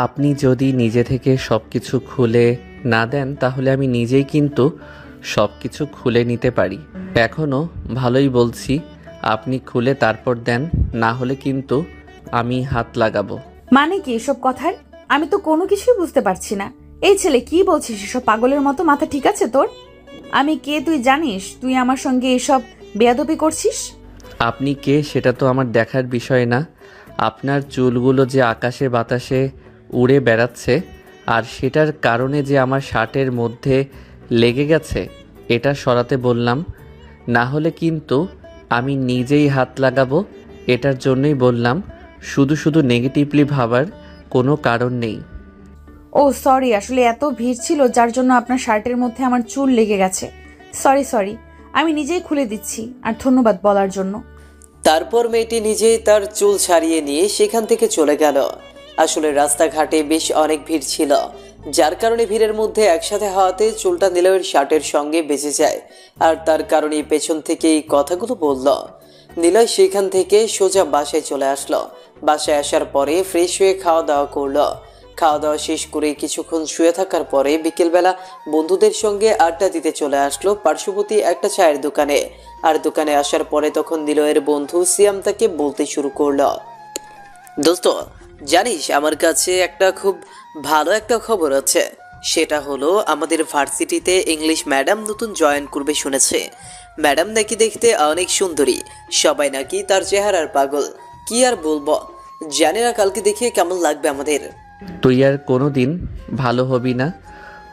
আপনি যদি নিজে থেকে সব কিছু খুলে না দেন তাহলে আমি নিজেই কিন্তু সব কিছু খুলে নিতে পারি। এখনও ভালোই বলছি, আপনি খুলে তারপর দেন, না হলে কিন্তু আমি হাত লাগাবো। মানে কি এসব কথার? আমি তো কোনো কিছুই বুঝতে পারছি না। এই ছেলে কি বলছিস এসব পাগলের মতো? মাথা ঠিক আছে তোর? আমি কে তুই জানিস? তুই আমার সঙ্গে এসব বেয়াদবি করছিস? আপনি কে সেটা তো আমার দেখার বিষয় না। আপনার চুলগুলো যে আকাশে বাতাসে উড়ে বেড়াচ্ছে আর সেটার কারণে যে আমার শার্টের মধ্যে লেগে গেছে এটা সরাতে বললাম, না হলে কিন্তু আমি নিজেই হাত লাগাবো। এটার জন্যই বললাম, শুধু শুধু নেগেটিভলি ভাবার কোনো কারণ নেই। ও সরি, আসলে এত ভিড় ছিল যার জন্য আপনার শার্টের মধ্যে আমার চুল লেগে গেছে। সরি সরি, আমি নিজেই খুলে দিচ্ছি। আর ধন্যবাদ বলার জন্য। তারপর মেয়েটি নিজেই তার চুল ছাড়িয়ে নিয়ে সেখান থেকে চলে গেল। আসলে রাস্তাঘাটে বেশ অনেক ভিড় ছিল, যার কারণে ভিড়ের মধ্যে একসাথে হওয়াতে চুলটা নিলয়ের শার্টের সঙ্গে বেঁচে যায়। আর তার কারণে পেছন থেকে এই কথাগুলো বলল। নিলয় সেখান থেকে সোজা বাসায় চলে আসলো। বাসায় আসার পরে ফ্রেশ হয়ে খাওয়া দাওয়া করলো। খাওয়া দাওয়া শেষ করে কিছুক্ষণ শুয়ে থাকার পরে বিকেলবেলা বন্ধুদের সঙ্গে আড্ডা দিতে চলে আসলো পার্শ্ববর্তী একটা চায়ের দোকানে। আর দোকানে আসার পরে তখন নিলয়ের বন্ধু সিয়াম তাকে বলতে শুরু করলো, দোস্ত জানিস আমার কাছে একটা খুব ভালো একটা খবর আছে। সেটা হলো আমাদের ভার্সিটিতে ইংলিশ ম্যাডাম নতুন জয়েন করবে শুনেছে। ম্যাডাম নাকি দেখতে অনেক সুন্দরী, সবাই নাকি তার চেহারার পাগল। কি আর বলবো, জানি না কালকে দেখে কেমন লাগবে আমাদের। তুই আর কোনো দিন ভালো হবি না।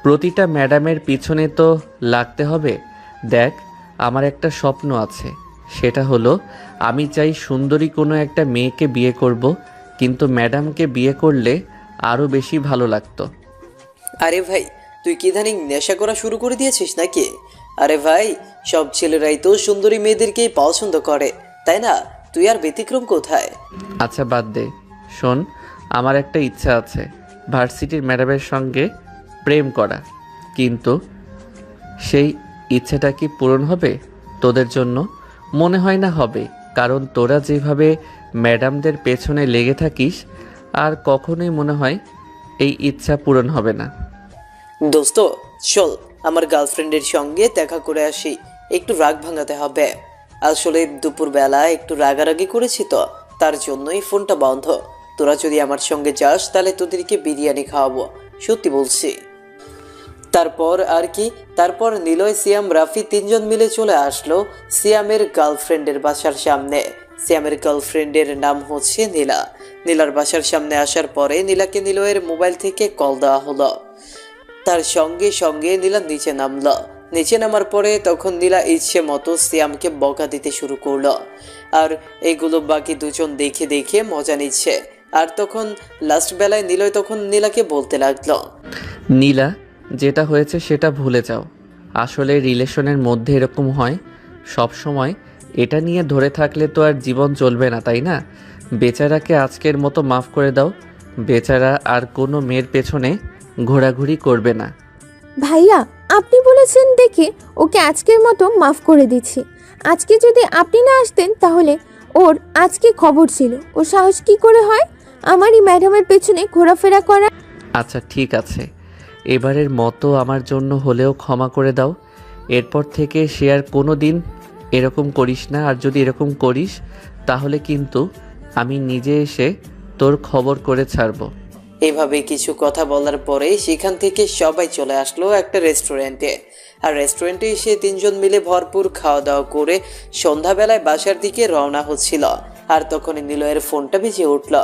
প্রতিটা ম্যাডামের পিছনে তো লাগতে হবে। দেখ, আমার একটা স্বপ্ন আছে, সেটা হলো আমি চাই সুন্দরী কোনো একটা মেয়েকে বিয়ে করব, কিন্তু ম্যাডামকে বিয়ে করলে আরও বেশি ভালো লাগতো। আরে ভাই, তুই কি ইদানিং নেশা করা শুরু করে দিয়েছিস নাকি? আরে ভাই, সব ছেলেরাই তো সুন্দরী মেয়েদেরকেই পছন্দ করে, তাই না? তুই আর ব্যতিক্রম কোথায়? আচ্ছা বাদ দে, শোন, আমার একটা ইচ্ছা আছে ভার্সিটির ম্যাডামের সঙ্গে প্রেম করা, কিন্তু সেই ইচ্ছেটা কি পূরণ হবে তোদের জন্য? মনে হয় না হবে, কারণ তোরা যেভাবে ম্যাডামদের পেছনে লেগে থাকিস, আর কখনোই মনে হয় এই ইচ্ছা পূরণ হবে না। দোস্ত চল, আমার গার্লফ্রেন্ডের সঙ্গে দেখা করে আসি, একটু রাগ ভাঙাতে হবে। আসলে দুপুরবেলা একটু রাগারাগি করেছি তো, তার জন্যই ফোনটা বন্ধ। তোরা যদি আমার সঙ্গে যাস তাহলে তোদেরকে বিরিয়ানি খাওয়াবো, সত্যি বলছি। তারপর আর কি, তারপর নিলয়, সিয়াম, রাফি তিনজন মিলে চলে আসলো সিয়ামের গার্লফ্রেন্ডের বাসার সামনে। সিয়ামের গার্লফ্রেন্ডের নাম হচ্ছে নীলা। নীলার বাসার সামনে আসার পরে নীলাকে নিলয়ের মোবাইল থেকে কল দেওয়া হলো। তার সঙ্গে সঙ্গে নীলা নিচে নামলো। নিচে নামার পরে তখন নীলা ইচ্ছে মতো সিয়ামকে বকা দিতে শুরু করলো। আর এগুলো বাকি দুজন দেখে দেখে মজা নিচ্ছে। আর তখন লাস্ট বেলায় নিলয় তখন নীলাকে বলতে লাগলো, নীলা, যেটা হয়েছে সেটা ভুলে যাও। আসলে রিলেশনের মধ্যে এরকম হয় সব সময়। এটা নিয়ে ধরে থাকলে তো আর জীবন চলবে না, তাই না? বেচারাকে আজকের মতো মাফ করে দাও। বেচারা আর কোনো মেয়ের পেছনে ঘোরাঘুরি করবে না। ভাইয়া, আপনি বলেছেন দেখে ওকে আজকের মতো মাফ করে দিচ্ছি। আজকে যদি আপনি না আসতেন তাহলে ওর আজকে খবর ছিল। ও সাহস কি করে হয় আমারই ম্যাডামের পেছনে ঘোরাফেরা করা? আচ্ছা ঠিক আছে, এবারের মতো আমার জন্য হলেও ক্ষমা করে দাও। এরপর থেকে সে আর কোনো দিন এরকম করিস না, আর যদি এরকম করিস তাহলে কিন্তু আমি নিজে এসে তোর খবর করে ছাড়বো। এভাবে কিছু কথা বলার পরে সেখান থেকে সবাই চলে আসলো একটা রেস্টুরেন্টে। আর রেস্টুরেন্টে এসে তিনজন মিলে ভরপুর খাওয়া দাওয়া করে সন্ধ্যাবেলায় বাসার দিকে রওনা হচ্ছিল। আর তখনই নিলয়ের ফোনটা বেজে উঠল।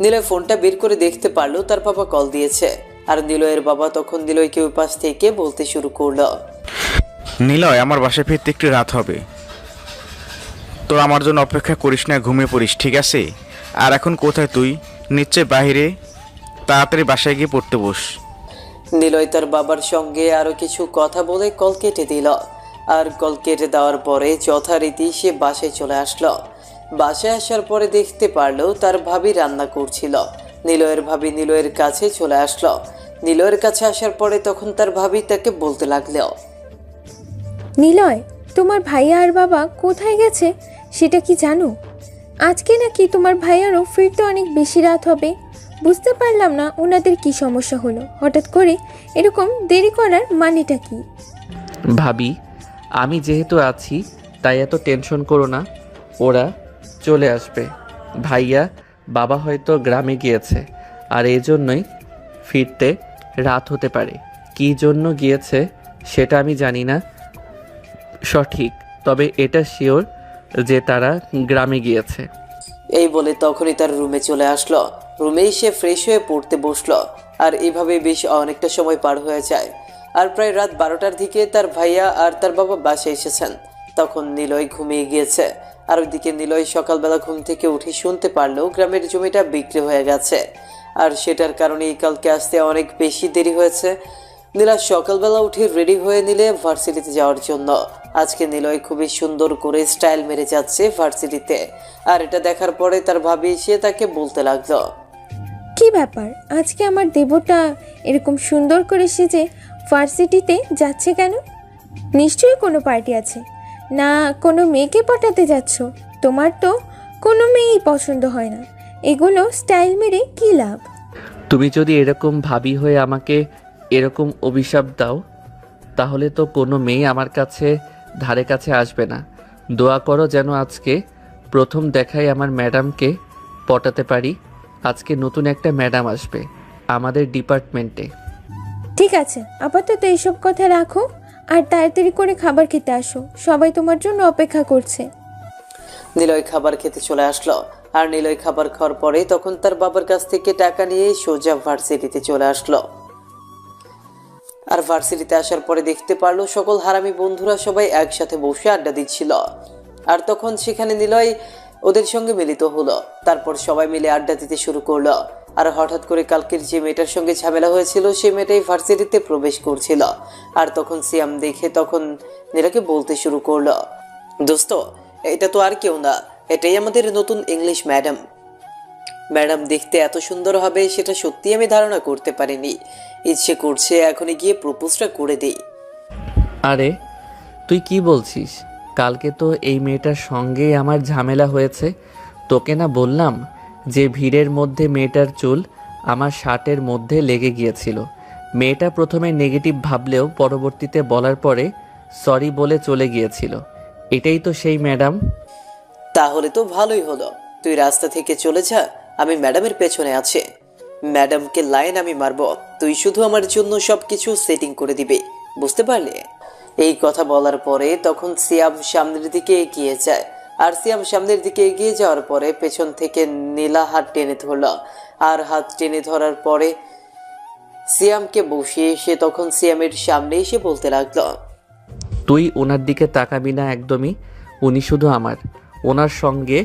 নিলয় ফোনটা বের করে দেখতে পারলো তার বাবা কল দিয়েছে। আর নিলয়ের বাবা তখন নিলয়কে ওই পাশ থেকে বলতে শুরু করলো, নিলয়, আমার বাসায় ফিরতে একটু রাত হবে। তোর আমার জন্য অপেক্ষা করিস না, ঘুমিয়ে পড়িস, ঠিক আছে? আর এখন কোথায় তুই? নিশ্চয় বাহিরে। তাড়াতাড়ি বাসায় গিয়ে পড়তে বস। নিলয় তার বাবার সঙ্গে আরো কিছু কথা বলে কল কেটে দিল। আর কল কেটে দেওয়ার পরে যথারীতি সে বাসায় চলে আসলো। বাসায় আসার পরে দেখতে পারলো তার ভাবি রান্না করছিল। নিলয়ের ভাবি নিলয়ের কাছে চলে আসলো। নিলয়ের কাছে আসার পরে তখন তার ভাবি তাকে বলতে লাগলো, নিলয়, তোমার ভাইয়া আর বাবা কোথায় গেছে সেটা কি জানো? আজকে নাকি তোমার ভাইয়ারও ফিরতে অনেক বেশি রাত হবে। বুঝতে পারলাম না ওনাদের কি সমস্যা হলো, হঠাৎ করে এরকম দেরি করার মানেটা কি? ভাবি, আমি যেহেতু আছি তাই এত টেনশন করো না, ওরা চলে আসবে। ভাইয়া বাবা হয়তো গ্রামে গিয়েছে আর এই জন্যই ফিরতে রাত হতে পারে। কী জন্য গিয়েছে সেটা আমি জানি না সঠিক, তবে এটা শিওর যে তারা গ্রামে গিয়েছে। এই বলে তখনই তার রুমে চলে আসলো। রুমে এসে ফ্রেশ হয়ে পড়তে বসলো। আর এভাবে বেশ অনেকটা সময় পার হয়ে যায়। আর প্রায় রাত 12টার দিকে তার ভাইয়া আর তার বাবা বাসায় এসেছেন। তখন নিলয় ঘুমিয়ে গিয়েছে। আর ওইদিকে নিলয় সকালবেলা ঘুম থেকে উঠে শুনতে পারলো গ্রামের জমিটা বিক্রি হয়ে গেছে। আর সেটার কারণে কালকে আসতে অনেক বেশি দেরি হয়েছে। নীলা সকালবেলা উঠে রেডি হয়ে নিলে ভার্সিটিতে যাওয়ার জন্য। আজকে নিলয় খুবই সুন্দর করে স্টাইল মেরে যাচ্ছে ভার্সিটিতে। আর এটা দেখার পরে তার ভাবি সে তাকে বলতে লাগলো, কি ব্যাপার, আজকে আমার দেবতা এরকম সুন্দর করে সেজে ভার্সিটিতে যাচ্ছে কেন? নিশ্চয়ই কোনো পার্টি আছে, না কোনো মেয়েকে পটাতে যাচ্ছ? তোমার তো কোনো মেয়েই পছন্দ হয় না, এগুলো স্টাইল মেরে কী লাভ? তুমি যদি এরকম ভাবি হয়ে আমাকে এরকম অভিশাপ দাও তাহলে তো কোনো মেয়ে আমার কাছে ধারে কাছে আসবে না। দোয়া করো যেন আজকে প্রথম দেখায় আমার ম্যাডামকে পটাতে পারি। আজকে নতুন একটা ম্যাডাম আসবে আমাদের ডিপার্টমেন্টে। ঠিক আছে, আপাতত এইসব কথা রাখো আর তাড়াতাড়ি করে খাবার খেতে আসো, সবাই তোমার জন্য অপেক্ষা করছে। নিলয় খাবার খেতে চলে আসলো। আর নিলয় খাবার খাওয়ার পরে তখন তার বাবার কাছ থেকে টাকা নিয়ে সোজা ভার্সিটিতে চলে আসলো। আর ভার্সিটিতে আসার পরে দেখতে পারলো সকল হারামি বন্ধুরা সবাই একসাথে বসে আড্ডা দিচ্ছিল। আর তখন সেখানে নিলয় ওদের সঙ্গে মিলিত হলো। তারপর সবাই মিলে আড্ডা দিতে শুরু করলো। আর হঠাৎ করে কালকের যে মেয়েটার সঙ্গে ঝামেলা হয়েছিল সেই মেয়েটাই ভার্সিটিতে প্রবেশ করছিল। আর তখন সিয়াম দেখে তখন নীলাকে বলতে শুরু করলো, দোস্ত এটা তো আর কেউ না, এটাই আমাদের নতুন ইংলিশ ম্যাডাম। ম্যাডাম দেখতে এত সুন্দর হবে সেটা সত্যি আমি ধারণা করতে পারিনি। ইচ্ছে করছে এখনই গিয়ে প্রপোজটা করে দেই। আরে তুই কি বলছিস? কালকে তো এই মেয়েটার সঙ্গেই আমার ঝামেলা হয়েছে। তোকে না বললাম যে ভিড়ের মধ্যে মেয়েটার চুল আমার শার্টের মধ্যে লেগে গিয়েছিল। মেয়েটা প্রথমে নেগেটিভ ভাবলেও পরবর্তীতে বলার পরে সরি বলে চলে গিয়েছিল। এটাই তো সেই ম্যাডাম। তাহলে তো ভালোই হলো, তুই রাস্তা থেকে চলে যা, আমি ম্যাডামের পেছনে আছি। ম্যাডামকে লাইন আমি মারবো, তুই শুধু আমার জন্য সবকিছু সেটিং করে দিবি, বুঝতে পারলি? এই কথা বলার পরে তখন সিয়াম সামনের দিকে এগিয়ে যায়। আর সিয়াম সামনের দিকে এগিয়ে যাওয়ার পরে পেছন থেকে নীলা হাত টেনে ধরল। আর হাত টেনে ধরার পরে সিয়ামকে বসিয়ে সে তখন সিয়ামের সামনে এসে বলতে লাগলো, তুই ওনার দিকে তাকাবি না একদমই, উনি শুধু আমার। ওনার সঙ্গে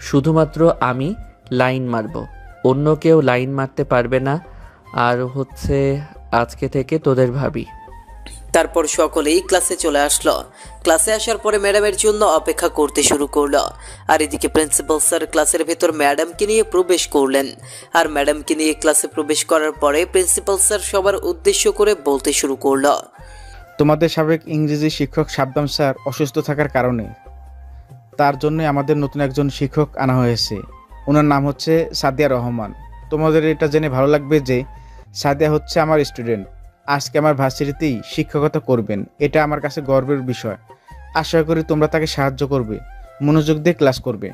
শুধুমাত্র আমি লাইন মারব, অন্য কেউ লাইন মারতে পারবে না। আর হচ্ছে আজকে থেকে তোদের ভাবি। তারপর সকলেই ক্লাসে চলে আসলো। ক্লাসে আসার পরে ম্যাডামের জন্য অপেক্ষা করতে শুরু করলো। আর এদিকে প্রিন্সিপাল স্যার ক্লাসের ভেতর ম্যাডামকে নিয়ে প্রবেশ করলেন। আর ম্যাডামকে নিয়ে ক্লাসে প্রবেশ করার পরে প্রিন্সিপাল স্যার সবার উদ্দেশ্য করে বলতে শুরু করলো, তোমাদের সাবেক ইংরেজি শিক্ষক শাবনাম স্যার অসুস্থ থাকার কারণে তার জন্য আমাদের নতুন একজন শিক্ষক আনা হয়েছে। ওনার নাম হচ্ছে সাদিয়া রহমান। তোমাদের এটা জেনে ভালো লাগবে যে সাদিয়া হচ্ছে আমার স্টুডেন্ট, আজকে আমার ভার্সিটিতেই শিক্ষকতা করবেন। এটা আমার কাছে গর্বের বিষয়। আশা করি তোমরা তাকে সাহায্য করবে, মনোযোগ দিয়ে ক্লাস করবে।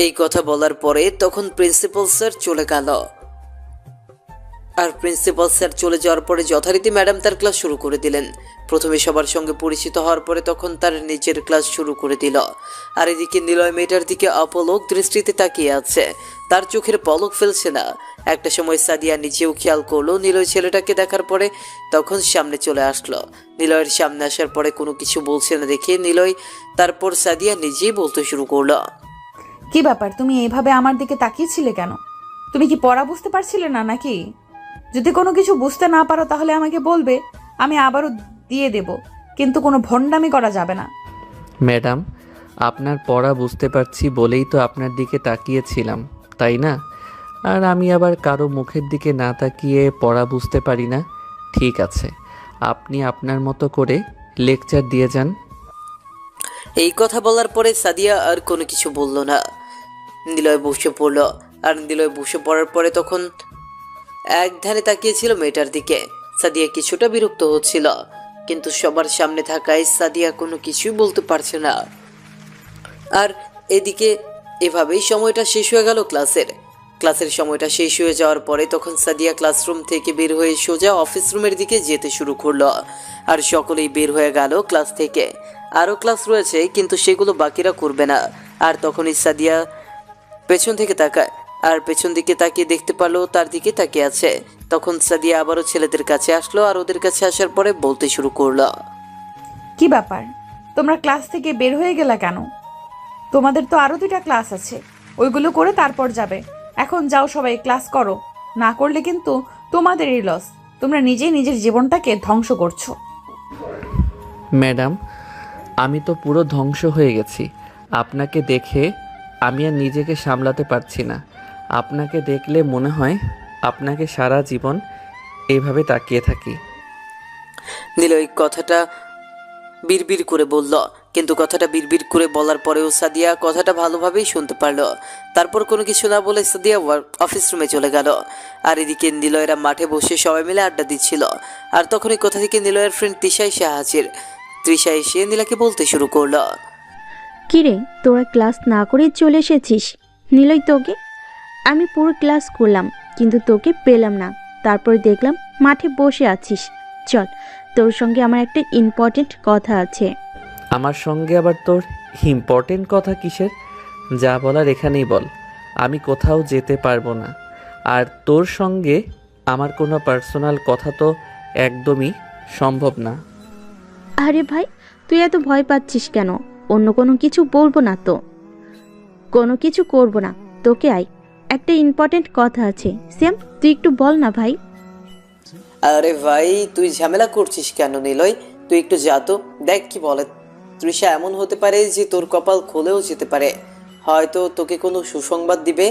এই কথা বলার পরে তখন প্রিন্সিপাল স্যার চলে গেল। আর প্রিন্সিপাল স্যার চলে যাওয়ার পরে যথারীতি ম্যাডাম তার ক্লাস শুরু করে দিলেন। প্রথমে সবার সঙ্গে পরিচিত হওয়ার পরে তখন তার নিজের ক্লাস শুরু করে দিল। আর এদিকে নিলয় মেয়েটার দিকে অপলক দৃষ্টিতে তাকিয়ে আছে, তার চোখের পলক ফেলছে না। একটা সময় সাদিয়া নিজেও খেয়াল করলো নিলয় ছেলেটাকে দেখার পরে তখন সামনে চলে আসলো। নিলয়ের সামনে আসার পরে কোনো কিছু বলছে না দেখে নিলয় তারপর সাদিয়া নিজেই বলতে শুরু করলো, কি ব্যাপার, তুমি এইভাবে আমার দিকে তাকিয়েছিলে কেন? তুমি কি পড়া বুঝতে পারছিলে না নাকি? যদি কোনো কিছু বুঝতে না পারো তাহলে আমাকে বলবে, আমি আবারও দিয়ে দেব, কিন্তু কোনো ভণ্ডামি করা যাবে না। ম্যাডাম, আপনার পড়া বুঝতে পারছি বলেই তো আপনার দিকে তাকিয়েছিলাম, তাই না? আর আমি আবার কারো মুখের দিকে না তাকিয়ে পড়া বুঝতে পারি না। ঠিক আছে, আপনি আপনার মতো করে লেকচার দিয়ে যান। এই কথা বলার পরে সাদিয়া আর কোনো কিছু বলল না। নিলয় বসে পড়ল। আর নিলয় বসে পড়ার পরে তখন এক ধ্যানে তাকিয়েছিল মেয়েটার দিকে। সাদিয়া কিছুটা বিরক্ত হচ্ছিল, কিন্তু সবার সামনে থাকায় সাদিয়া কোনো কিছুই বলতে পারছে না। আর এদিকে এভাবেই সময়টা শেষ হয়ে গেল ক্লাসের সময়টা শেষ হয়ে যাওয়ার পরে তখন সাদিয়া ক্লাসরুম থেকে বের হয়ে সোজা অফিস রুমের দিকে যেতে শুরু করলো। আর সকলেই বের হয়ে গেল ক্লাস থেকে। আরও ক্লাস রয়েছে, কিন্তু সেগুলো বাকিরা করবে না। আর তখনই সাদিয়া পেছন থেকে তাকায়, আর পেছন দিকে তাকিয়ে দেখতে পারলো তার দিকে তাকিয়ে আছে। তখন সাদিয়া আবারও ছেলেদের কাছে আসলো, আর ওদের কাছে আসার পরে বলতে শুরু করলো। কি ব্যাপার, তোমরা ক্লাস থেকে বের হয়ে গেলা কেন? তোমাদের তো আরো 2টা ক্লাস আছে, ওইগুলো করে তারপর যাবে। এখন যাও সবাই, ক্লাস করো। না করলে কিন্তু তোমাদেরই লস। তোমরা নিজেই নিজের জীবনটাকে ধ্বংস করছো। ম্যাডাম, আমি তো পুরো ধ্বংস হয়ে গেছি। আপনাকে দেখে আমি আর নিজেকে সামলাতে পারছি না। আপনাকে দেখলে মনে হয় আপনাকে সারা জীবন এইভাবে তাকিয়ে থাকি। নিলয় কথাটা বিড়বিড় করে বলল, কিন্তু কথাটা বিড়বিড় করে বলার পরেও সাদিয়া কথাটা ভালোভাবেই শুনতে পারলো। তারপর কোনো কিছু না বলে সাদিয়া অফিস রুমে চলে গেল। আর এদিকে নিলয়রা মাঠে বসে সবাই মিলে আড্ডা দিচ্ছিল। আর তখনই কোথা থেকে নিলয়ের ফ্রেন্ড তৃষা এসে হাজির। তৃষা এসে নীলাকে বলতে শুরু করলো, কিরে তোরা ক্লাস না করে চলে এসেছিস? নিলয় তোকে, আমি পুরো ক্লাস করলাম কিন্তু তোকে পেলাম না। তারপর দেখলাম মাঠে বসে আছিস। চল, তোর সঙ্গে আমার একটা ইম্পর্টেন্ট কথা আছে। আমার সঙ্গে আবার তোর ইম্পর্টেন্ট কথা কিসের? যা বলার এখানেই বল। আমি কোথাও যেতে পারবো না। আর তোর সঙ্গে আমার কোনো পার্সোনাল কথা তো একদমই সম্ভব না। আরে ভাই, তুই এত ভয় পাচ্ছিস কেন? অন্য কোনো কিছু বলবো না তো, কোনো কিছু করব না। তোকে আয়, একটা ইম্পর্টেন্ট কথা আছে। সেম, তুই একটু বল না ভাই। আরে ভাই, তুই ঝামেলা করছিস কেন নিলয়? তুই একটু যা তো, দেখ কি বলে। তৃষা এমন হতে পারে যে তোর কপাল খুলেও যেতে পারে, হয়তো তোকে কোনো সুসংবাদ দিবে।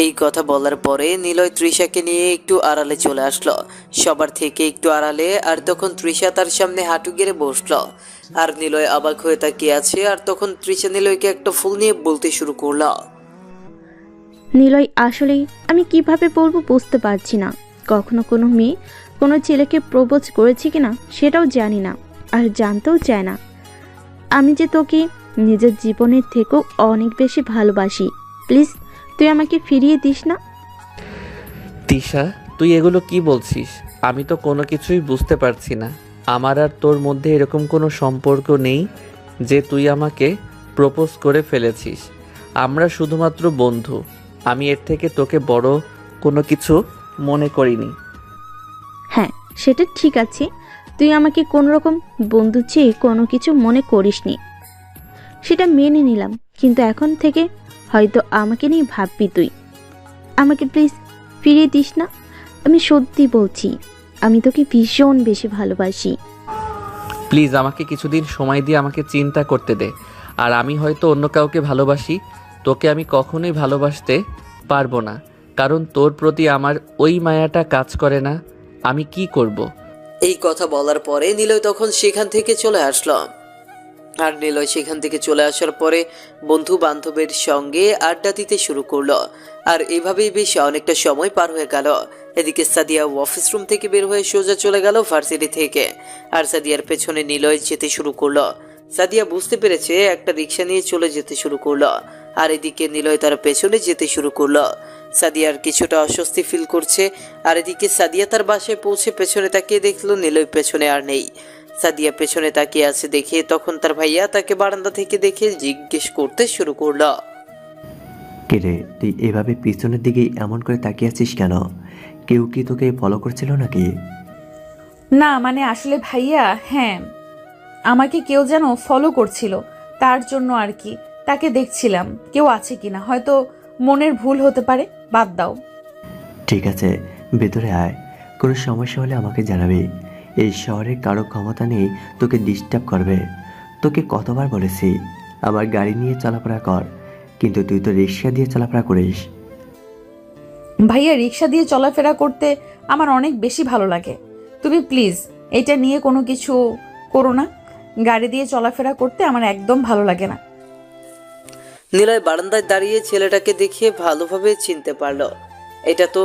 এই কথা বলার পরে নিলয় তৃষাকে নিয়ে একটু আড়ালে চলে আসলো, সবার থেকে একটু আড়ালে। আর তখন তৃষা তার সামনে হাঁটু গেড়ে বসলো। আর নিলয় অবাক হয়ে তাকিয়ে আছে। আর তখন তৃষা নিলয়কে একটা ফুল নিয়ে বলতে শুরু করলো, নিলয়, আসলেই আমি কিভাবে বলবো বুঝতে পারছি না। কখনো কোনো মেয়ে কোনো ছেলেকে প্রপোজ করেছে কিনা সেটাও জানি না, আর জানতেও চায় না। আমি যে তোকে নিজের জীবনের থেকেও অনেক বেশি ভালোবাসি। প্লিজ তুই আমাকে ফিরিয়ে দিস না। তিশা, তুই এগুলো কি বলছিস? আমি তো কোনো কিছুই বুঝতে পারছি না। আমার আর তোর মধ্যে এরকম কোনো সম্পর্ক নেই যে তুই আমাকে প্রপোজ করে ফেলেছিস। আমরা শুধুমাত্র বন্ধু। আমি এর থেকে তোকে বড় কোনো কিছু মনে করিনি। হ্যাঁ, সেটা ঠিক আছে। তুই আমাকে কোনোরকম বন্ধু চেয়ে কোনো কিছু মনে করিসনি, সেটা মেনে নিলাম। কিন্তু এখন থেকে হয়তো আমাকে নিয়ে ভাববি তুই। আমাকে প্লিজ ফিরিয়ে দিস না। আমি সত্যি বলছি, আমি তোকে ভীষণ বেশি ভালোবাসি। প্লিজ আমাকে কিছুদিন সময় দিয়ে আমাকে চিন্তা করতে দে। আর আমি হয়তো অন্য কাউকে ভালোবাসি, তোকে আমি কখনোই ভালোবাসতে পারবো না, কারণ তোর প্রতি আমার ওই মায়াটা কাজ করে না। আমি কি করব? এই কথা বলার পরে নিলয় তখন সেখান থেকে চলে আসলো। আর নিলয় সেখান থেকে চলে আসার পরে বন্ধু বান্ধবের সঙ্গে আড্ডা দিতে শুরু করলো। আর এভাবেই বেশ অনেকটা সময় পার হয়ে গেল। এদিকে সাদিয়া অফিস রুম থেকে বের হয়ে সোজা চলে গেল ভার্সিটি থেকে। আর সাদিয়ার পেছনে নিলয় যেতে শুরু করলো। সাদিয়া বুঝতে পেরেছে, একটা রিক্সা নিয়ে চলে যেতে শুরু করলো। আর এদিকে নিলয় তার পেছনে যেতে শুরু করলো। সাদিয়ার কিছুটা অস্বস্তি ফিল করছে। আর এদিকে সাদিয়া তার বাসায় পৌঁছে পেছনে তাকিয়ে দেখলো নিলয় পেছনে আর নেই। সাদিয়া পেছনে তাকিয়ে আছে দেখে তখন তার ভাইয়া তাকে বারান্দা থেকে দেখে জিজ্ঞেস করতে শুরু করলো, কিরে, তুই এভাবে পিছনের দিকে এমন করে তাকিয়ে আছিস কেন? কেউ কি তোকে ফলো করছিল নাকি? না মানে আসলে ভাইয়া, হ্যাঁ, আমাকে কেউ যেন ফলো করছিল, তার জন্য আর কি। তাকে দেখছিলাম কেউ আছে কিনা, হয়তো মনের ভুল হতে পারে। বাদ দাও। ঠিক আছে, ভেতরে আয়। কোনো সমস্যা হলে আমাকে জানাবি। এই শহরে কারো ক্ষমতা নেই তোকে ডিস্টার্ব করবে। তোকে কতবার বলেছি আমার গাড়ি নিয়ে চলাফেরা কর, কিন্তু তুই তো রিক্সা দিয়ে চলাফেরা করিস। ভাইয়া, রিক্সা দিয়ে চলাফেরা করতে আমার অনেক বেশি ভালো লাগে। তুমি প্লিজ এটা নিয়ে কোনো কিছু করো না। গাড়ি দিয়ে চলাফেরা করতে আমার একদম ভালো লাগে না। নিলয় বারান্দায় দাঁড়িয়ে ছেলেটাকে দেখে ভালোভাবে চিনতে পারল। এটা তো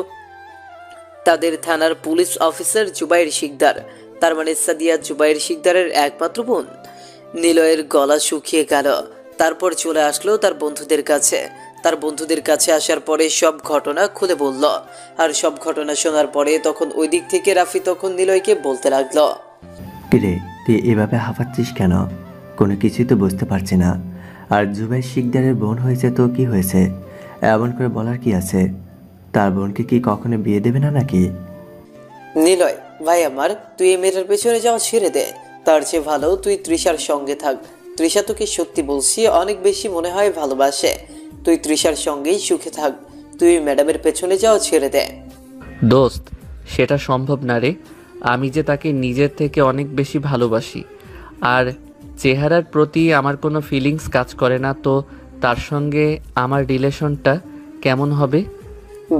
তাদের থানার পুলিশ অফিসার জুবাইর শিকদার, তার মানে সাদিয়া জুবাইর শিকদারের একমাত্র বোন। নিলয়ের গলা শুকিয়ে গেল। তারপর চলে আসলো তার বন্ধুদের কাছে। তার বন্ধুদের কাছে আসার পরে সব ঘটনা খুলে বলল। আর সব ঘটনা শোনার পরে তখন ওই দিক থেকে রাফি তখন নিলয়কে বলতে লাগলো, কিরে তুই এভাবে হাঁপাচ্ছিস কেন? কোনো কিছুই তো বুঝতে পারছি না। আর জুবাই শিকদারের বোন হয়েছে তো কি হয়েছে? এমন করে বলার কি আছে? তার বোনকে কি কখনো বিয়ে দেবে না নাকি? নিলয় ভাই আমার, তুই এই মেয়েটার পেছনে যাওয়া ছেড়ে দে। তার চেয়ে ভালো তুই তৃষার সঙ্গে থাক। তৃষা তোকে সত্যি বলছি অনেক বেশি মনে হয় ভালোবাসে। তুই তৃষার সঙ্গেই সুখে থাক। তুই ম্যাডামের পেছনে যাওয়া ছেড়ে দে। দোস্ত, সেটা সম্ভব না রে। আমি যে তাকে নিজের থেকে অনেক বেশি ভালোবাসি। আর চেহারার প্রতি আমার কোনো ফিলিংস কাজ করে না, তো তার সঙ্গে আমার রিলেশনটা কেমন হবে?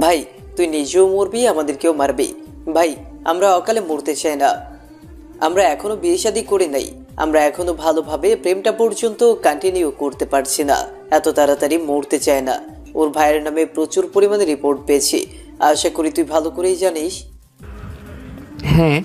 ভাই তুই নিজেও মরবি, আমাদেরকেও মারবি। ভাই আমরা অকালে মরতে চাই না। আমরা এখনো বিয়ে শাদী করি নাই। আমরা এখনো ভালোভাবে প্রেমটা পর্যন্ত কন্টিনিউ করতে পারছি না। এত তাড়াতাড়ি মরতে চায় না। ওর ভাইয়ের নামে প্রচুর পরিমাণে রিপোর্ট পেয়েছি। আশা করি তুই ভালো করেই জানিস। হ্যাঁ,